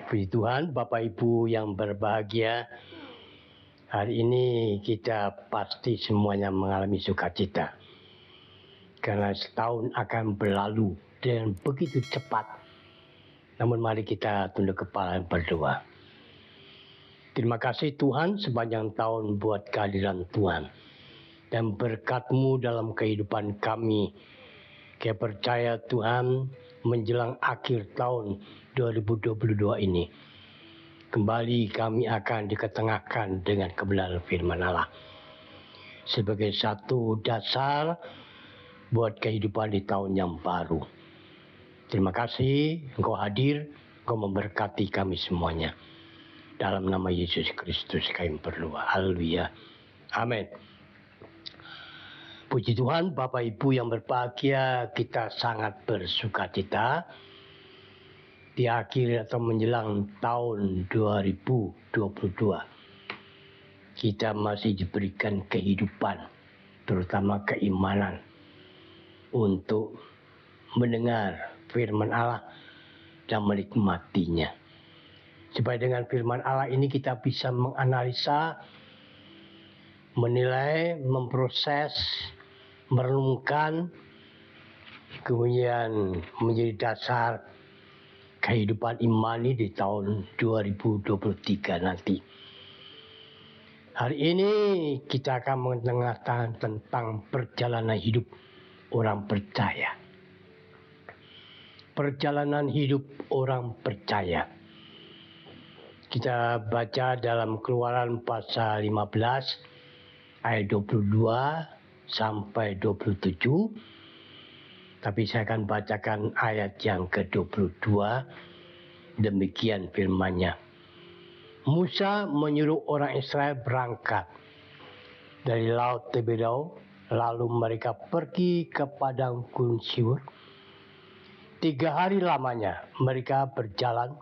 Puji Tuhan, Bapak Ibu yang berbahagia, hari ini kita pasti semuanya mengalami sukacita. Karena setahun akan berlalu dengan begitu cepat. Namun mari kita tunduk kepala dan berdoa. Terima kasih Tuhan sepanjang tahun buat kehadiran Tuhan. Dan berkat-Mu dalam kehidupan kami. Kita percaya Tuhan menjelang akhir tahun 2022 ini. Kembali kami akan diketengahkan dengan kebenaran firman Allah. Sebagai satu dasar buat kehidupan di tahun yang baru. Terima kasih Engkau hadir, Engkau memberkati kami semuanya. Dalam nama Yesus Kristus kami berdoa. Haleluya. Amin. Puji Tuhan, Bapak Ibu yang berbahagia, kita sangat bersukacita di akhir atau menjelang tahun 2022. Kita masih diberikan kehidupan, terutama keimanan, untuk mendengar firman Allah dan menikmatinya. Supaya dengan firman Allah ini kita bisa menganalisa, menilai, memproses, merenungkan, kemudian menjadi dasar kehidupan imani di tahun 2023 nanti. Hari ini kita akan mengetengahkan tentang perjalanan hidup orang percaya. Perjalanan hidup orang percaya. Kita baca dalam Keluaran pasal 15 ayat 22 sampai 27. Tapi saya akan bacakan ayat yang ke-22. Demikian firman-Nya. Musa menyuruh orang Israel berangkat dari laut Tiberias, lalu mereka pergi ke padang gurun Shur. 3 hari lamanya mereka berjalan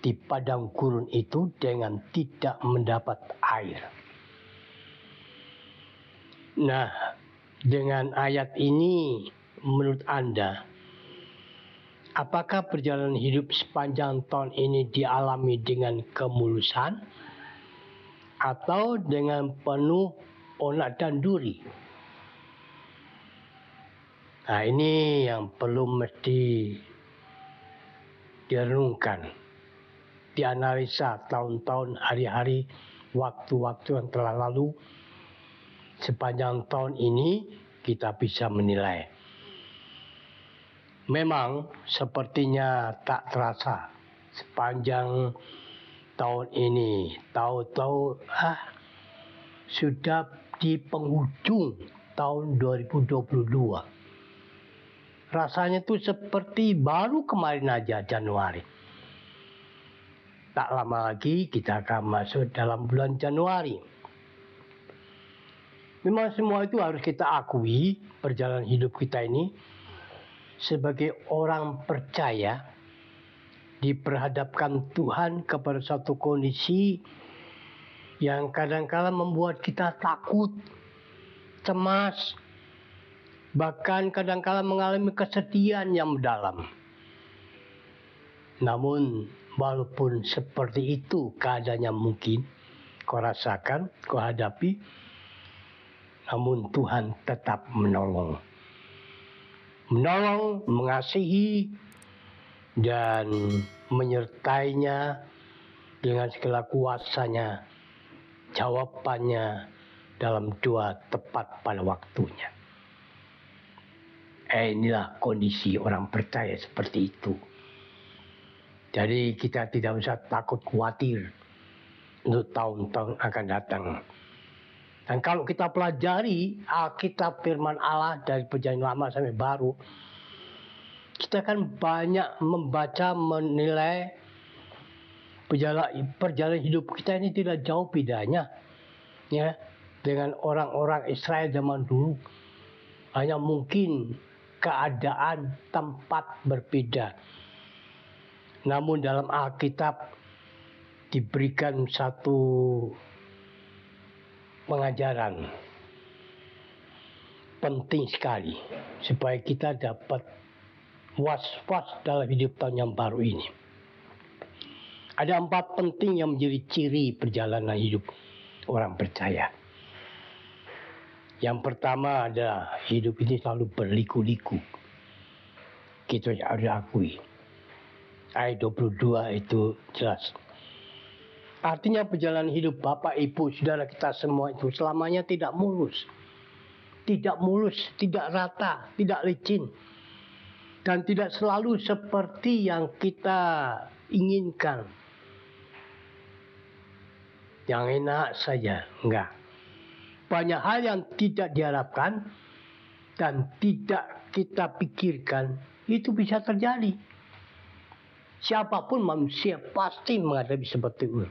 di padang gurun itu dengan tidak mendapat air. Nah, dengan ayat ini menurut Anda, apakah perjalanan hidup sepanjang tahun ini dialami dengan kemulusan atau dengan penuh onak dan duri? Nah, ini yang perlu mesti direnungkan, dianalisa tahun-tahun, hari-hari, waktu-waktu yang telah lalu. Sepanjang tahun ini kita bisa menilai. Memang sepertinya tak terasa sepanjang tahun ini. Tahu-tahu sudah di penghujung tahun 2022. Rasanya tuh seperti baru kemarin aja Januari. Tak lama lagi kita akan masuk dalam bulan Januari. Memang semua itu harus kita akui, perjalanan hidup kita ini sebagai orang percaya diperhadapkan Tuhan kepada satu kondisi yang kadang-kadang membuat kita takut, cemas, bahkan kadang-kadang mengalami kesedihan yang mendalam. Namun walaupun seperti itu keadaannya mungkin kau rasakan, kau hadapi, namun Tuhan tetap menolong. Menolong, mengasihi, dan menyertainya dengan segala kuasanya, jawabannya dalam doa tepat pada waktunya. Inilah kondisi orang percaya seperti itu. Jadi kita tidak usah takut khawatir untuk tahun-tahun akan datang. Dan kalau kita pelajari Alkitab firman Allah dari perjanjian lama sampai baru, kita akan banyak membaca, menilai perjalanan hidup kita ini tidak jauh bedanya ya dengan orang-orang Israel zaman dulu. Hanya mungkin keadaan tempat berbeda. Namun dalam Alkitab diberikan satu pengajaran penting sekali supaya kita dapat was-was dalam hidup tahun yang baru ini. Ada 4 penting yang menjadi ciri perjalanan hidup orang percaya. Yang pertama adalah hidup ini selalu berliku-liku. Kita harus akui. Ayat 22 itu jelas. Artinya perjalanan hidup Bapak, Ibu, Saudara kita semua itu selamanya tidak mulus. Tidak mulus, tidak rata, tidak licin. Dan tidak selalu seperti yang kita inginkan. Yang enak saja, enggak. Banyak hal yang tidak diharapkan dan tidak kita pikirkan itu bisa terjadi. Siapapun manusia pasti menghadapi seperti itu.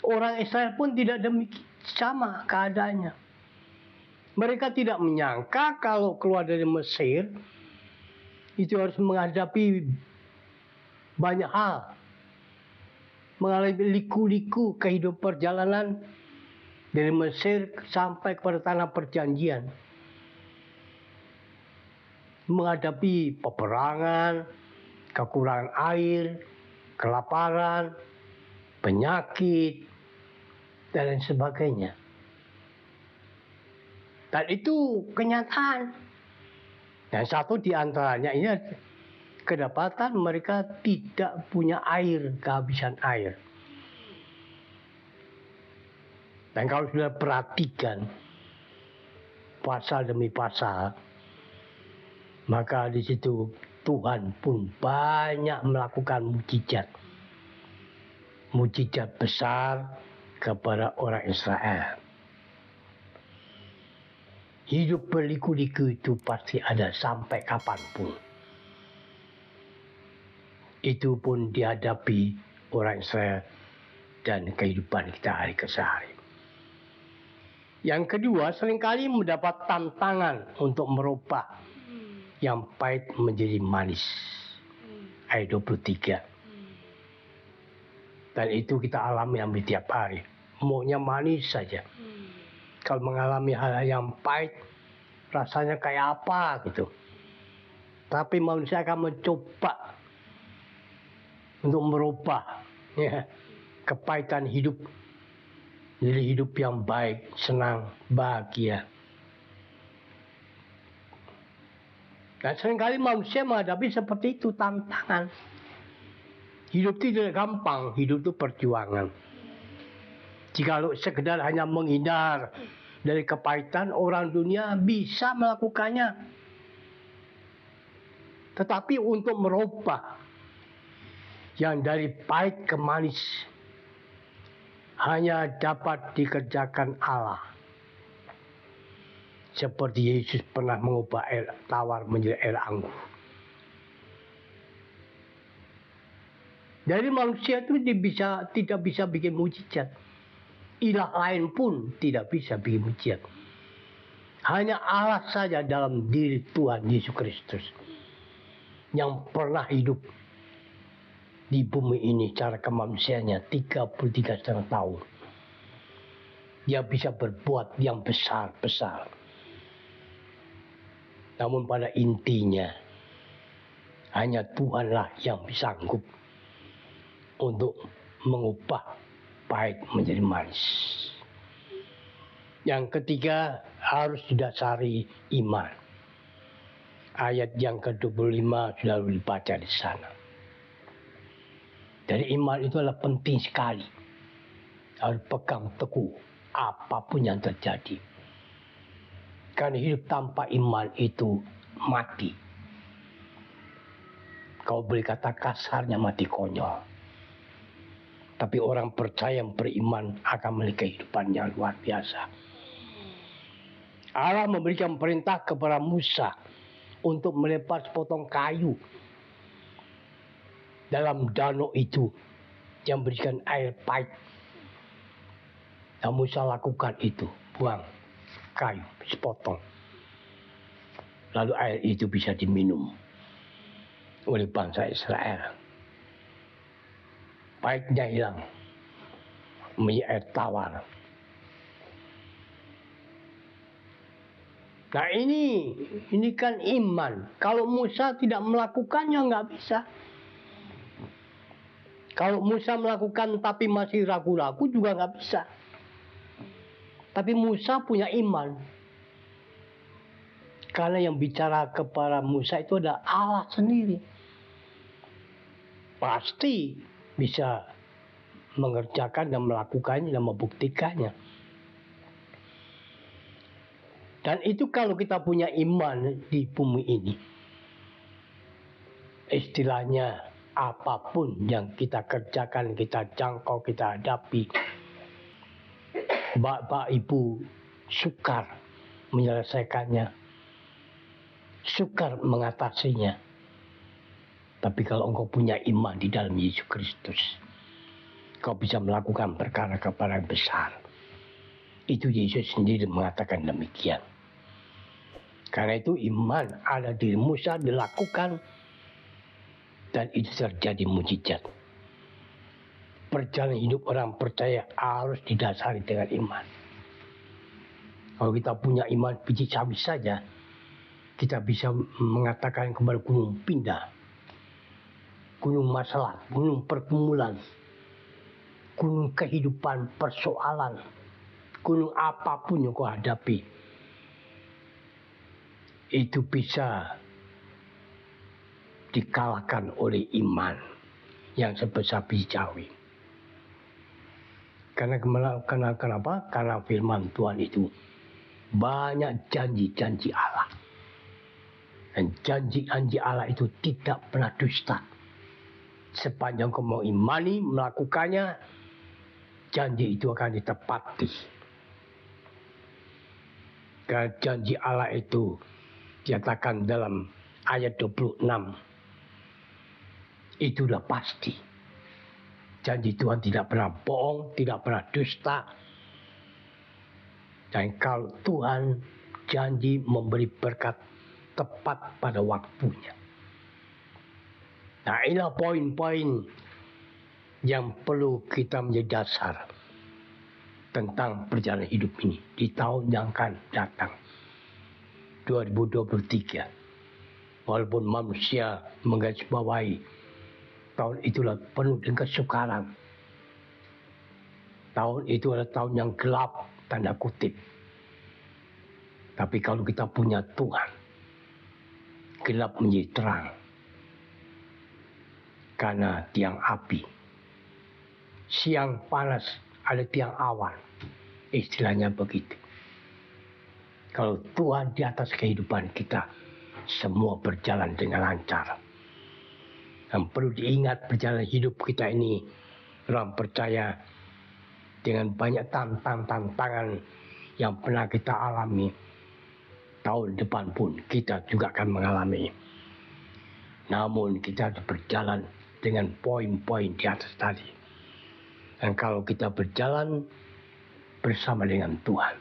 Orang Israel pun tidak demikian sama keadaannya. Mereka tidak menyangka kalau keluar dari Mesir itu harus menghadapi banyak hal. Mengalami liku-liku kehidupan perjalanan dari Mesir sampai kepada tanah perjanjian. Menghadapi peperangan, kekurangan air, kelaparan, penyakit, dan lain sebagainya. Dan itu kenyataan. Dan satu di antaranya ini kedapatan mereka tidak punya air, kehabisan air. Dan kalau sudah perhatikan pasal demi pasal, maka di situ Tuhan pun banyak melakukan mukjizat. Mukjizat besar kepada orang Israel. Hidup berliku-liku itu pasti ada sampai kapanpun. Itu pun dihadapi orang Israel dan kehidupan kita hari ke hari. Yang kedua, seringkali mendapat tantangan untuk merubah yang pahit menjadi manis. Ayat 23. Dan itu kita alami hampir tiap hari. Maunya manis saja. Kalau mengalami hal yang pahit, rasanya kayak apa gitu. Tapi manusia akan mencoba untuk merubah kepahitan hidup. Jadi hidup yang baik, senang, bahagia. Dan seringkali manusia menghadapi seperti itu tantangan. Hidup itu tidak gampang, hidup itu perjuangan. Jika sekedar hanya menghindar dari kepahitan, orang dunia bisa melakukannya. Tetapi untuk merubah yang dari pahit ke manis hanya dapat dikerjakan Allah. Seperti Yesus pernah mengubah air tawar menjadi air anggur. Dari manusia itu tidak bisa bikin mujizat. Ilah lain pun tidak bisa bikin mujizat. Hanya Allah saja dalam diri Tuhan Yesus Kristus yang pernah hidup di bumi ini cara kemanusiaannya 33,5 tahun. Dia bisa berbuat yang besar-besar. Namun pada intinya hanya Tuhanlah yang sanggup untuk mengubah pahit menjadi manis. Yang ketiga harus didasari iman. Ayat yang ke-25 sudah dibaca di sana. Dari iman itu adalah penting sekali. Harus pegang teguh apapun yang terjadi. Karena hidup tanpa iman itu mati. Kau boleh kata kasarnya mati konyol. Tapi orang percaya yang beriman akan memiliki kehidupan yang luar biasa. Allah memberikan perintah kepada Musa untuk melempar sepotong kayu dalam danau itu yang berikan air pahit. Dan Musa lakukan itu, buang kayu sepotong. Lalu air itu bisa diminum oleh bangsa Israel. Pahitnya hilang menjadi air tawar. Nah ini kan iman. Kalau Musa tidak melakukannya nggak bisa. Kalau Musa melakukan tapi masih ragu-ragu juga nggak bisa. Tapi Musa punya iman. Karena yang bicara kepada Musa itu adalah Allah sendiri. Pasti bisa mengerjakan dan melakukannya dan membuktikannya. Dan itu kalau kita punya iman di bumi ini. Istilahnya apapun yang kita kerjakan, kita jangkau, kita hadapi. Bapak Ibu sukar menyelesaikannya. Sukar mengatasinya. Tapi kalau engkau punya iman di dalam Yesus Kristus, kau bisa melakukan perkara-perkara yang besar. Itu Yesus sendiri mengatakan demikian. Karena itu iman ada di Musa dilakukan dan itu terjadi mujizat. Perjalanan hidup orang percaya harus didasari dengan iman. Kalau kita punya iman biji sawi saja, kita bisa mengatakan kepada gunung pindah, gunung masalah, gunung pergumulan, gunung kehidupan, persoalan, gunung apapun yang kau hadapi, itu bisa dikalahkan oleh iman yang sebesar biji sawi. Kenapa? Karena firman Tuhan itu banyak janji-janji Allah. Dan janji-janji Allah itu tidak pernah dusta. Sepanjang kau mau imani, melakukannya, janji itu akan ditepati. Karena janji Allah itu dinyatakan dalam ayat 26. Itu sudah pasti. Janji Tuhan tidak pernah bohong, tidak pernah dusta. Dan kalau Tuhan janji memberi berkat tepat pada waktunya. Nah, inilah poin-poin yang perlu kita menjadi dasar tentang perjalanan hidup ini di tahun yang akan datang. 2023. Walaupun manusia menggarisbawahi tahun itulah penuh dengan kesukaran. Tahun itu adalah tahun yang gelap, tanda kutip. Tapi kalau kita punya Tuhan, gelap menjadi terang. Karena tiang api. Siang panas, ada tiang awan. Istilahnya begitu. Kalau Tuhan di atas kehidupan kita, semua berjalan dengan lancar. Dan perlu diingat perjalanan hidup kita ini, orang percaya, dengan banyak tantangan yang pernah kita alami. Tahun depan pun kita juga akan mengalami. Namun kita harus berjalan dengan poin-poin di atas tadi. Dan kalau kita berjalan bersama dengan Tuhan,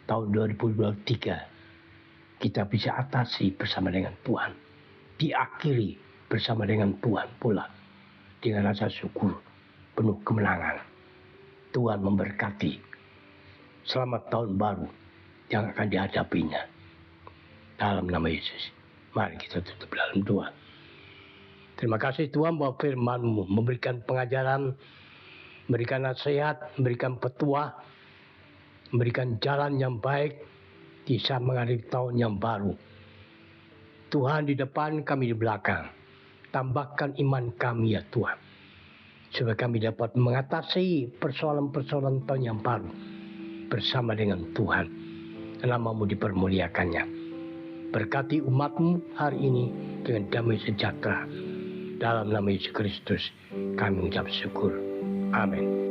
tahun 2023 kita bisa atasi bersama dengan Tuhan. Diakhiri bersama dengan Tuhan pula dengan rasa syukur penuh kemenangan. Tuhan memberkati. Selamat tahun baru yang akan dihadapinya. Dalam nama Yesus. Mari kita tutup dalam doa. Terima kasih Tuhan bahwa firman-Mu memberikan pengajaran, memberikan nasihat, memberikan petua, memberikan jalan yang baik di saat menghadapi tahun yang baru. Tuhan di depan, kami di belakang. Tambahkan iman kami ya Tuhan. Supaya kami dapat mengatasi persoalan-persoalan tahun yang baru. Bersama dengan Tuhan. Nama-Mu dipermuliakannya. Berkati umat-Mu hari ini dengan damai sejahtera. Dalam nama Yesus Kristus kami mengucap syukur. Amin.